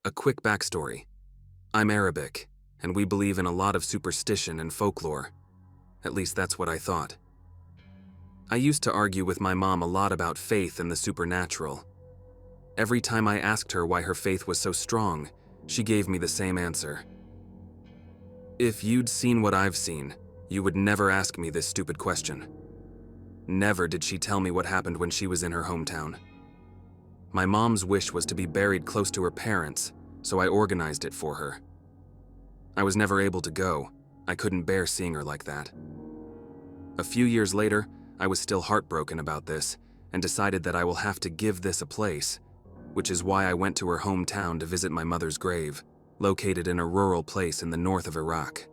A quick backstory. I'm Arabic, and we believe in a lot of superstition and folklore. At least that's what I thought. I used to argue with my mom a lot about faith and the supernatural. Every time I asked her why her faith was so strong, she gave me the same answer. If you'd seen what I've seen, you would never ask me this stupid question. Never did she tell me what happened when she was in her hometown. My mom's wish was to be buried close to her parents, so I organized it for her. I was never able to go. I couldn't bear seeing her like that. A few years later, I was still heartbroken about this and decided that I will have to give this a place, which is why I went to her hometown to visit my mother's grave, located in a rural place in the north of Iraq.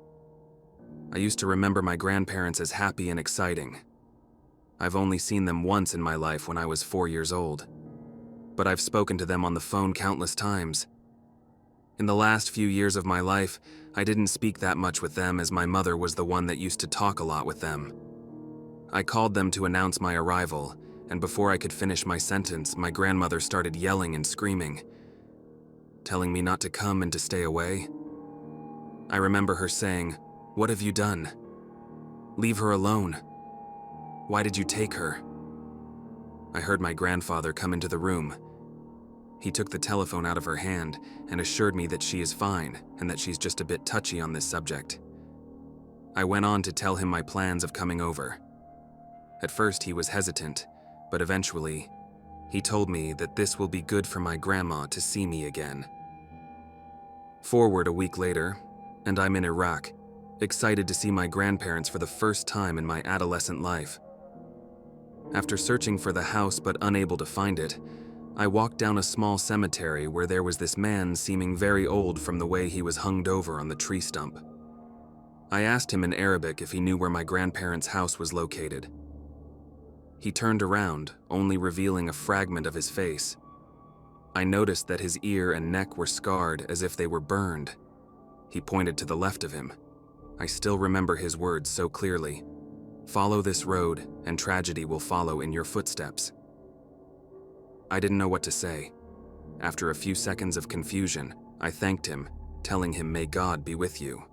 I used to remember my grandparents as happy and exciting. I've only seen them once in my life when I was 4 years old, but I've spoken to them on the phone countless times. In the last few years of my life, I didn't speak that much with them as my mother was the one that used to talk a lot with them. I called them to announce my arrival, and before I could finish my sentence, my grandmother started yelling and screaming, telling me not to come and to stay away. I remember her saying, "What have you done? Leave her alone. Why did you take her?" I heard my grandfather come into the room. He took the telephone out of her hand and assured me that she is fine and that she's just a bit touchy on this subject. I went on to tell him my plans of coming over. At first he was hesitant, but eventually, he told me that this will be good for my grandma to see me again. Forward a week later, and I'm in Iraq, excited to see my grandparents for the first time in my adolescent life. After searching for the house but unable to find it, I walked down a small cemetery where there was this man seeming very old from the way he was hunged over on the tree stump. I asked him in Arabic if he knew where my grandparents' house was located. He turned around, only revealing a fragment of his face. I noticed that his ear and neck were scarred as if they were burned. He pointed to the left of him. I still remember his words so clearly. "Follow this road, and tragedy will follow in your footsteps." I didn't know what to say. After a few seconds of confusion, I thanked him, telling him, "May God be with you."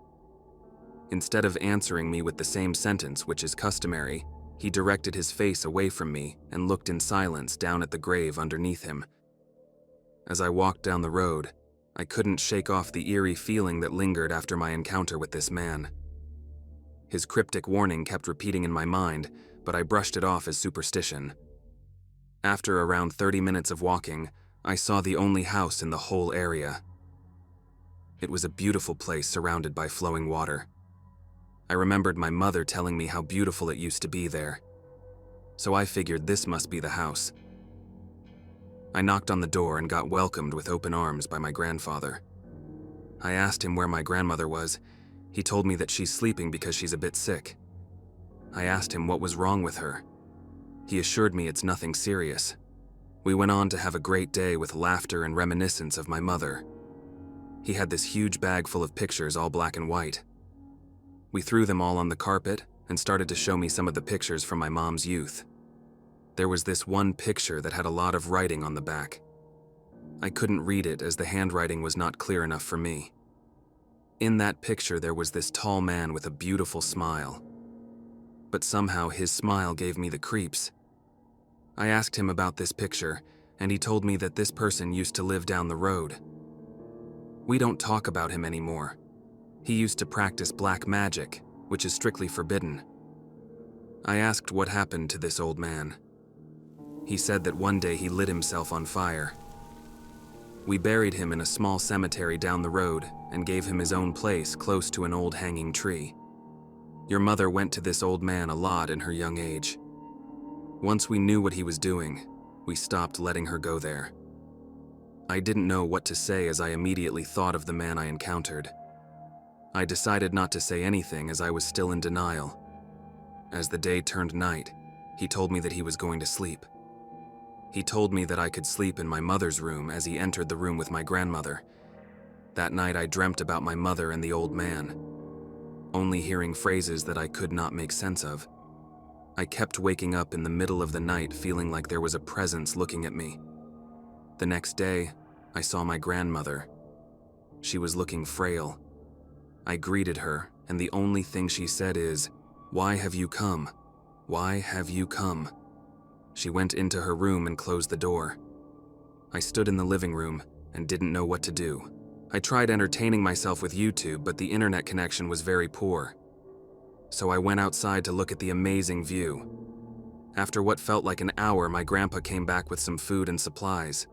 Instead of answering me with the same sentence, which is customary, he directed his face away from me and looked in silence down at the grave underneath him. As I walked down the road, I couldn't shake off the eerie feeling that lingered after my encounter with this man. His cryptic warning kept repeating in my mind, but I brushed it off as superstition. After around 30 minutes of walking, I saw the only house in the whole area. It was a beautiful place surrounded by flowing water. I remembered my mother telling me how beautiful it used to be there, so I figured this must be the house. I knocked on the door and got welcomed with open arms by my grandfather. I asked him where my grandmother was. He told me that she's sleeping because she's a bit sick. I asked him what was wrong with her. He assured me it's nothing serious. We went on to have a great day with laughter and reminiscence of my mother. He had this huge bag full of pictures, all black and white. We threw them all on the carpet and started to show me some of the pictures from my mom's youth. There was this one picture that had a lot of writing on the back. I couldn't read it as the handwriting was not clear enough for me. In that picture there was this tall man with a beautiful smile. But somehow his smile gave me the creeps. I asked him about this picture, and he told me that this person used to live down the road. We don't talk about him anymore. He used to practice black magic, which is strictly forbidden. I asked what happened to this old man. He said that one day he lit himself on fire. We buried him in a small cemetery down the road and gave him his own place close to an old hanging tree. Your mother went to this old man a lot in her young age. Once we knew what he was doing, we stopped letting her go there. I didn't know what to say as I immediately thought of the man I encountered. I decided not to say anything as I was still in denial. As the day turned night, he told me that he was going to sleep. He told me that I could sleep in my mother's room as he entered the room with my grandmother. That night I dreamt about my mother and the old man, only hearing phrases that I could not make sense of. I kept waking up in the middle of the night feeling like there was a presence looking at me. The next day, I saw my grandmother, She was looking frail. I greeted her, and the only thing she said is, "Why have you come? Why have you come?" She went into her room and closed the door. I stood in the living room and didn't know what to do. I tried entertaining myself with YouTube, but the internet connection was very poor. So I went outside to look at the amazing view. After what felt like an hour, my grandpa came back with some food and supplies.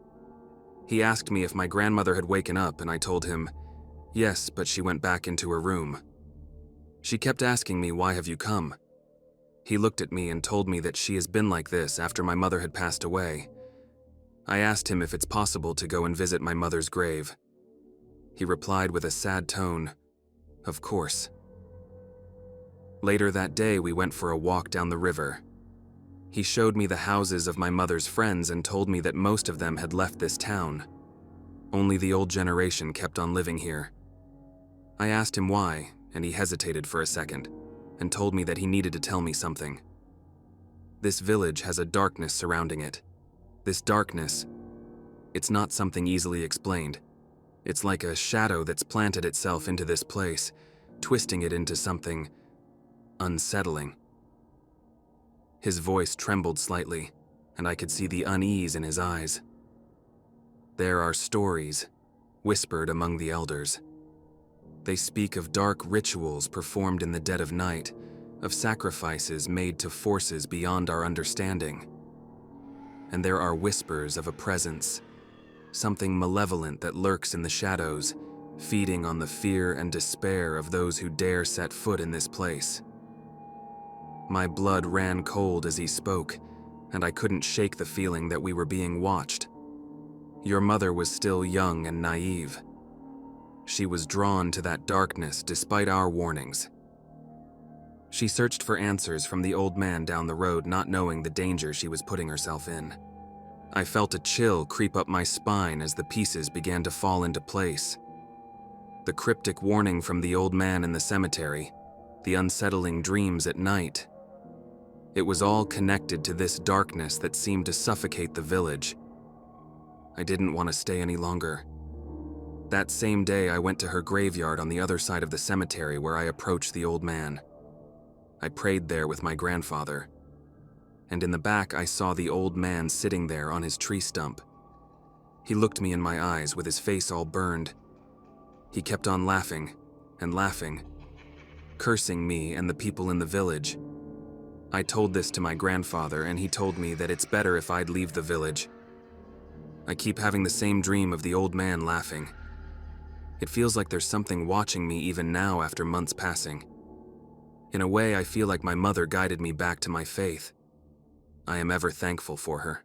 He asked me if my grandmother had waken up, and I told him, yes, but she went back into her room. She kept asking me, "Why have you come?" He looked at me and told me that she has been like this after my mother had passed away. I asked him if it's possible to go and visit my mother's grave. He replied with a sad tone, "Of course." Later that day, we went for a walk down the river. He showed me the houses of my mother's friends and told me that most of them had left this town. Only the old generation kept on living here. I asked him why, and he hesitated for a second, and told me that he needed to tell me something. This village has a darkness surrounding it. This darkness, it's not something easily explained. It's like a shadow that's planted itself into this place, twisting it into something unsettling. His voice trembled slightly, and I could see the unease in his eyes. There are stories, whispered among the elders. They speak of dark rituals performed in the dead of night, of sacrifices made to forces beyond our understanding. And there are whispers of a presence, something malevolent that lurks in the shadows, feeding on the fear and despair of those who dare set foot in this place. My blood ran cold as he spoke, and I couldn't shake the feeling that we were being watched. Your mother was still young and naive. She was drawn to that darkness despite our warnings. She searched for answers from the old man down the road, not knowing the danger she was putting herself in. I felt a chill creep up my spine as the pieces began to fall into place. The cryptic warning from the old man in the cemetery, the unsettling dreams at night. It was all connected to this darkness that seemed to suffocate the village. I didn't want to stay any longer. That same day, I went to her graveyard on the other side of the cemetery where I approached the old man. I prayed there with my grandfather. And in the back, I saw the old man sitting there on his tree stump. He looked me in my eyes with his face all burned. He kept on laughing and laughing, cursing me and the people in the village. I told this to my grandfather, and he told me that it's better if I'd leave the village. I keep having the same dream of the old man laughing. It feels like there's something watching me even now after months passing. In a way, I feel like my mother guided me back to my faith. I am ever thankful for her.